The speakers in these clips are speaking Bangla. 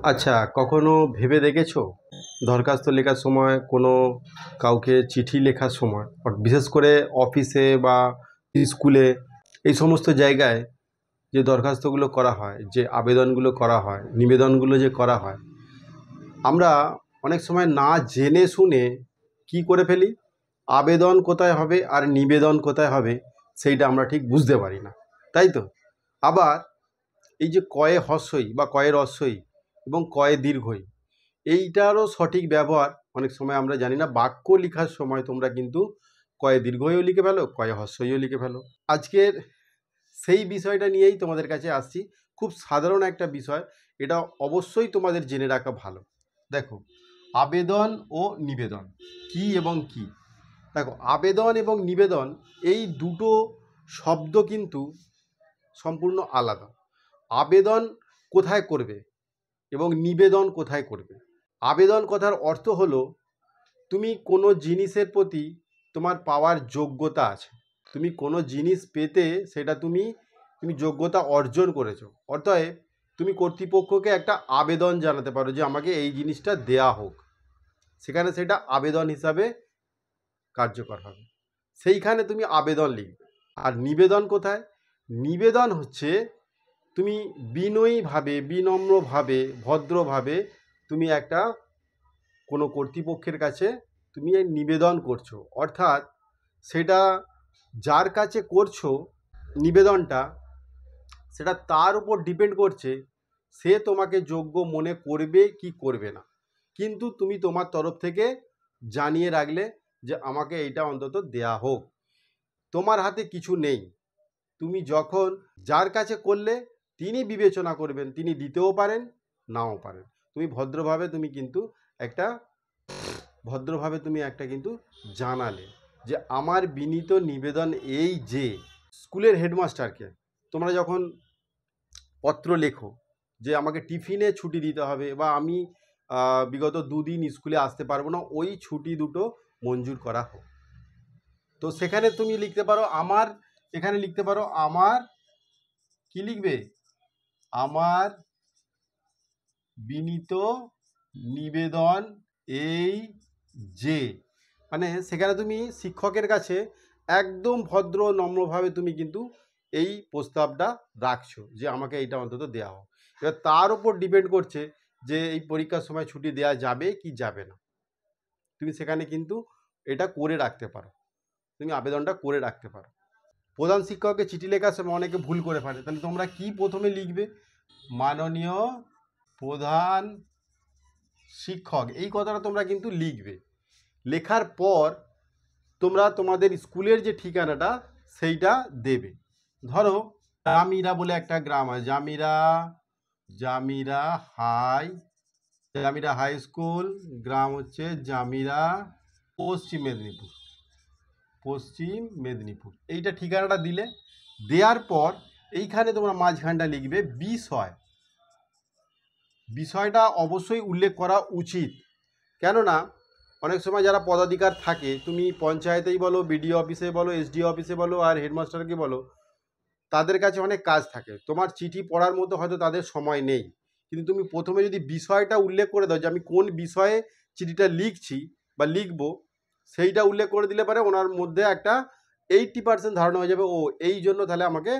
আচ্ছা, কখনো ভেবে দেখেছো দরখাস্ত লেখার সময় কোনো কাউকে চিঠি লেখার সময় বিশেষ করে অফিসে বা স্কুলে এই সমস্ত জায়গায় যে দরখাস্তগুলো করা হয়, যে আবেদনগুলো করা হয়, নিবেদনগুলো যে করা হয়, আমরা অনেক সময় না জেনে শুনে কি করে ফেলি, আবেদন কোথায় হবে আর নিবেদন কোথায় হবে সেইটা আমরা ঠিক বুঝতে পারি না, তাই তো? আবার এই যে কয়ে হ্রস্বই বা কয়ে রস্বই এবং কয়ে দীর্ঘই, এইটারও সঠিক ব্যবহার অনেক সময় আমরা জানি না। বাক্য লেখার সময় তোমরা কিন্তু কয়ে দীর্ঘইও লিখে ফেলো, কয়ে হ্রস্বইও লিখে ফেলো। আজকের সেই বিষয়টা নিয়েই তোমাদের কাছে আসছি। খুব সাধারণ একটা বিষয়, এটা অবশ্যই তোমাদের জেনে রাখা ভালো। দেখো, আবেদন ও নিবেদন কি এবং কি। দেখো, আবেদন এবং নিবেদন এই দুটো শব্দ কিন্তু সম্পূর্ণ আলাদা। আবেদন কোথায় করবে এবং নিবেদন কোথায় করবে? আবেদন কথার অর্থ হলো তুমি কোনো জিনিসের প্রতি তোমার পাওয়ার যোগ্যতা আছে, তুমি কোনো জিনিস পেতে সেটা তুমি যোগ্যতা অর্জন করেছো, অতএব তুমি কর্তৃপক্ষকে একটা আবেদন জানাতে পারো যে আমাকে এই জিনিসটা দেয়া হোক, সেখানে সেটা আবেদন হিসাবে কার্যকর হবে, সেইখানে তুমি আবেদন লিখবে। আর নিবেদন কোথায়? নিবেদন হচ্ছে তুমি বিনয়ীভাবে, বিনম্রভাবে, ভদ্রভাবে তুমি একটা কোনো কর্তৃপক্ষের কাছে তুমি এই নিবেদন করছো, অর্থাৎ সেটা যার কাছে করছো নিবেদনটা, সেটা তার উপর ডিপেন্ড করছে সে তোমাকে যোগ্য মনে করবে কি করবে না। কিন্তু তুমি তোমার তরফ থেকে জানিয়ে রাখলে যে আমাকে এইটা অন্তত দেয়া হোক। তোমার হাতে কিছু নেই, তুমি যখন যার কাছে করলে তিনি বিবেচনা করবেন, তিনি দিতেও পারেন নাও পারেন। তুমি ভদ্রভাবে তুমি কিন্তু একটা কিন্তু জানালে যে আমার বিনীত নিবেদন এই যে। স্কুলের হেডমাস্টারকে তোমরা যখন পত্র লেখো যে আমাকে টিফিনে ছুটি দিতে হবে বা আমি বিগত দুদিন স্কুলে আসতে পারবো না, ওই ছুটি দুটো মঞ্জুর করা হোক, তো সেখানে তুমি লিখতে পারো আমার, এখানে লিখতে পারো আমার, কি লিখবে? আমার বিনীত নিবেদন এই যে। মানে সেখানে তুমি শিক্ষকের কাছে একদম ভদ্র নম্রভাবে তুমি কিন্তু এই প্রস্তাবটা রাখছো যে আমাকে এইটা অন্তত দেওয়া হোক। এবার তার উপর ডিপেন্ড করছে যে এই পরীক্ষার সময় ছুটি দেওয়া যাবে কি যাবে না। তুমি সেখানে কিন্তু এটা করে রাখতে পারো, তুমি আবেদনটা করে রাখতে পারো। প্রধান শিক্ষককে চিঠি লেখার সময় অনেকে ভুল করে ফেলে, তাহলে তোমরা কি প্রথমে লিখবে? মাননীয় প্রধান শিক্ষক, এই কথাটা তোমরা কিন্তু লিখবে। লেখার পর তোমরা তোমাদের স্কুলের যে ঠিকানাটা সেইটা দেবে। ধরো জামিরা বলে একটা গ্রাম আছে, জামিরা হাই স্কুল, গ্রাম হচ্ছে জামিরা, পশ্চিম মেদিনীপুর, এইটা ঠিকানাটা দিলে। দেওয়ার পর এইখানে তোমরা মাঝখানটা লিখবে বিষয়টা অবশ্যই উল্লেখ করা উচিত। কেননা অনেক সময় যারা পদাধিকার থাকে, তুমি পঞ্চায়েতেই বলো, বিডিও অফিসে বলো, এসডিও অফিসে বলো, আর হেডমাস্টারকে বলো, তাদের কাছে অনেক কাজ থাকে, তোমার চিঠি পড়ার মতো হয়তো তাদের সময় নেই। কিন্তু তুমি প্রথমে যদি বিষয়টা উল্লেখ করে দাও যে আমি কোন বিষয়ে চিঠিটা লিখছি বা লিখবো, সেইটা উল্লেখ করে দিলে পারে ওনার মধ্যে একটা 80% ধারণা হয়ে যাবে, ও এই জন্য তাহলে আমাকে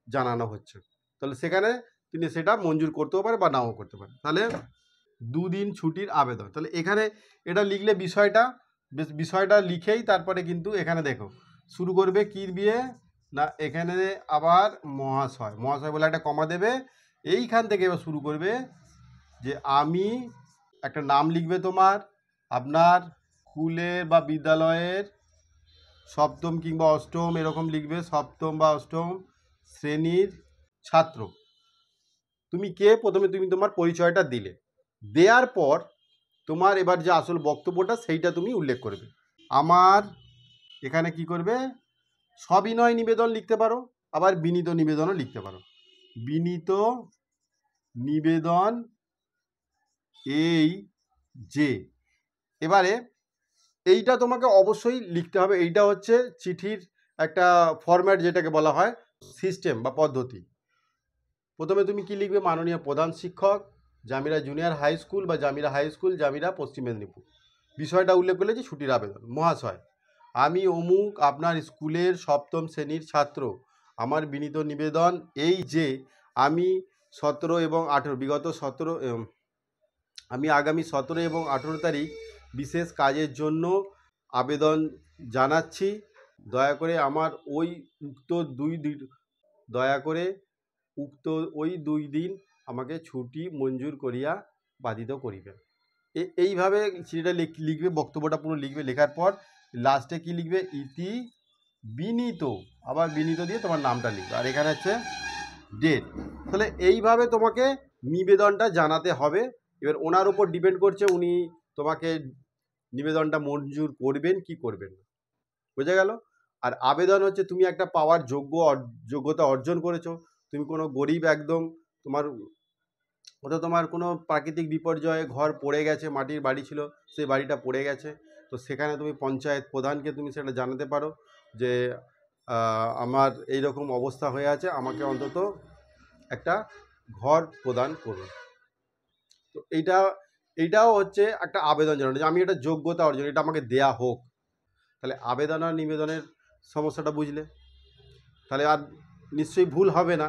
জানানো হচ্ছে, তাহলে সেখানে তিনি সেটা মঞ্জুর করতেও পারে বা নাও করতে পারে। তাহলে দুদিন ছুটির আবেদন, তাহলে এখানে এটা লিখলে বিষয়টা লিখেই তারপরে কিন্তু এখানে দেখো শুরু করবে কি দিয়ে না, এখানে আবার মহাশয় বলে একটা কমা দেবে। এইখান থেকে এবার শুরু করবে যে আমি, একটা নাম লিখবে তোমার, আপনার স্কুলের বা বিদ্যালয়ের সপ্তম কিংবা অষ্টম এরকম লিখবে, সপ্তম বা অষ্টম শ্রেণীর ছাত্র। তুমি কে, প্রথমে তুমি তোমার পরিচয়টা দিলে। দেওয়ার পর তোমার এবার যে আসল বক্তব্যটা সেইটা তুমি উল্লেখ করবে। আমার, এখানে কি করবে, সবিনয় নিবেদন লিখতে পারো, আবার বিনীত নিবেদনও লিখতে পারো। বিনীত নিবেদন এই যে। এবারে এইটা তোমাকে অবশ্যই লিখতে হবে, এইটা হচ্ছে চিঠির একটা ফরম্যাট যেটাকে বলা হয় সিস্টেম বা পদ্ধতি। প্রথমে তুমি কি লিখবে? মাননীয় প্রধান শিক্ষক, জামিরা জুনিয়র হাই স্কুল বা জামিরা হাই স্কুল, জামিরা, পশ্চিম মেদিনীপুর। বিষয়টা উল্লেখ করলে যে ছুটির আবেদন। মহাশয়, আমি অমুক আপনার স্কুলের সপ্তম শ্রেণীর ছাত্র। আমার বিনীত নিবেদন এই যে আমি 17 এবং 18 বিগত 17 আমি আগামী 17 এবং 18 তারিখ বিশেষ কাজের জন্য আবেদন জানাচ্ছি। দয়া করে আমার ওই উক্ত দুই দিন আমাকে ছুটি মঞ্জুর করিয়া বাধিত করিবেন। এইভাবে চিঠিটা লিখবে, বক্তব্যটা পুরো লিখবে। লেখার পর লাস্টে কি লিখবে? ইতি বিনীত, আবার বিনীত দিয়ে তোমার নামটা লিখবে, আর এখানে হচ্ছে ডেট। তাহলে এইভাবে তোমাকে নিবেদনটা জানাতে হবে। এবার ওনার উপর ডিপেন্ড করছে উনি তোমাকে নিবেদনটা মঞ্জুর করবেন কি করবেন না। বোঝা গেল? আর আবেদন হচ্ছে তুমি একটা পাওয়ার যোগ্যতা অর্জন করেছো। তুমি কোনো গরিব একদম, তোমার কোনো প্রাকৃতিক বিপর্যয়ে ঘর পড়ে গেছে, মাটির বাড়ি ছিল, সেই বাড়িটা পড়ে গেছে, তো সেখানে তুমি পঞ্চায়েত প্রধানকে তুমি সেটা জানাতে পারো যে আমার এই রকম অবস্থা হয়ে আছে, আমাকে অন্তত একটা ঘর প্রদান করুন। তো এইটাও হচ্ছে একটা আবেদন জানানো যে আমি এটা যোগ্যতা অর্জন, এটা আমাকে দেয়া হোক। তাহলে আবেদন আর নিবেদনের সমস্যাটা বুঝলে, তাহলে আর নিশ্চয়ই ভুল হবে না।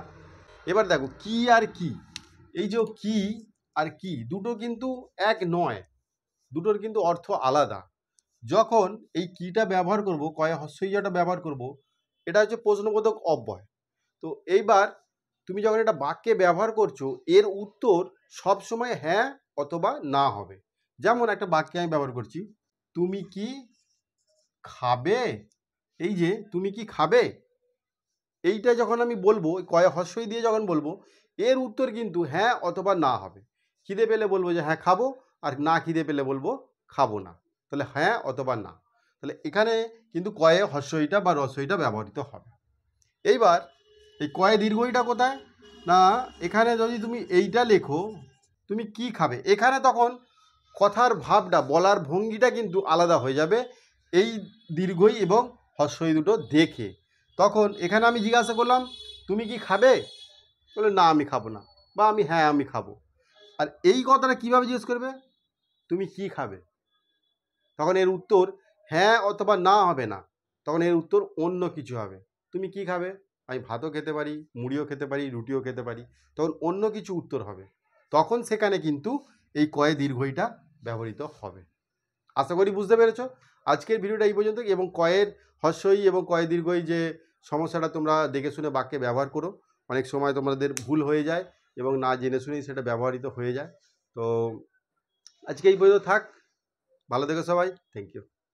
এবার দেখো কি আর কি, এই যে কি আর কি দুটো কিন্তু এক নয়, দুটোর কিন্তু অর্থ আলাদা। যখন এই কিটা ব্যবহার করব, কয়ে হস্যইটা ব্যবহার করব, এটা হচ্ছে প্রশ্নবোধক অব্যয়। তো এইবার তুমি যখন এটা বাক্যে ব্যবহার করছো, এর উত্তর সবসময় হ্যাঁ অথবা না হবে। যেমন একটা বাক্যে আমি ব্যবহার করছি, তুমি কি খাবে? এই যে তুমি কি খাবে, এইটা যখন আমি বলবো, কয়ে হস্যই দিয়ে যখন বলবো, এর উত্তর কিন্তু হ্যাঁ অথবা না হবে। খিদে পেলে বলবো যে হ্যাঁ খাবো, আর না খিদে পেলে বলবো খাবো না। তাহলে হ্যাঁ অথবা না। তাহলে এখানে কিন্তু কয়ে হস্যইটা বা রস্যইটা ব্যবহৃত হবে। এইবার এই কয়ে দীর্ঘইটা কোথায়? না, এখানে যদি তুমি এইটা লেখো, তুমি কি খাবে, এখানে তখন কথার ভাবটা, বলার ভঙ্গিটা কিন্তু আলাদা হয়ে যাবে এই দীর্ঘই এবং হস্যই দুটো দেখে। তখন এখানে আমি জিজ্ঞাসা করলাম তুমি কি খাবে, বলে না আমি খাবো না, বা আমি খাবো। আর এই কথাটা কিভাবে জিজ্ঞেস করবে? তুমি কি খাবে, তখন এর উত্তর হ্যাঁ অথবা না হবে না, তখন এর উত্তর অন্য কিছু হবে। তুমি কি খাবে? আমি ভাতও খেতে পারি, মুড়িও খেতে পারি, রুটিও খেতে পারি, তখন অন্য কিছু উত্তর হবে। তখন সেখানে কিন্তু এই কয়ে দীর্ঘইটা ব্যবহৃত হবে। আশা করি বুঝতে পেরেছ। আজকের ভিডিওটা এই পর্যন্ত, এবং কয়ের হস্যই এবং কয়ে দীর্ঘই যে সমস্যাটা তোমরা দেখে শুনে বাক্যে ব্যবহার করো। অনেক সময় তোমাদের ভুল হয়ে যায় এবং না জেনে শুনেই সেটা ব্যবহৃত হয়ে যায়। তো আজকে এই পর্যন্ত থাক, ভালো থেকো সবাই, থ্যাংক ইউ।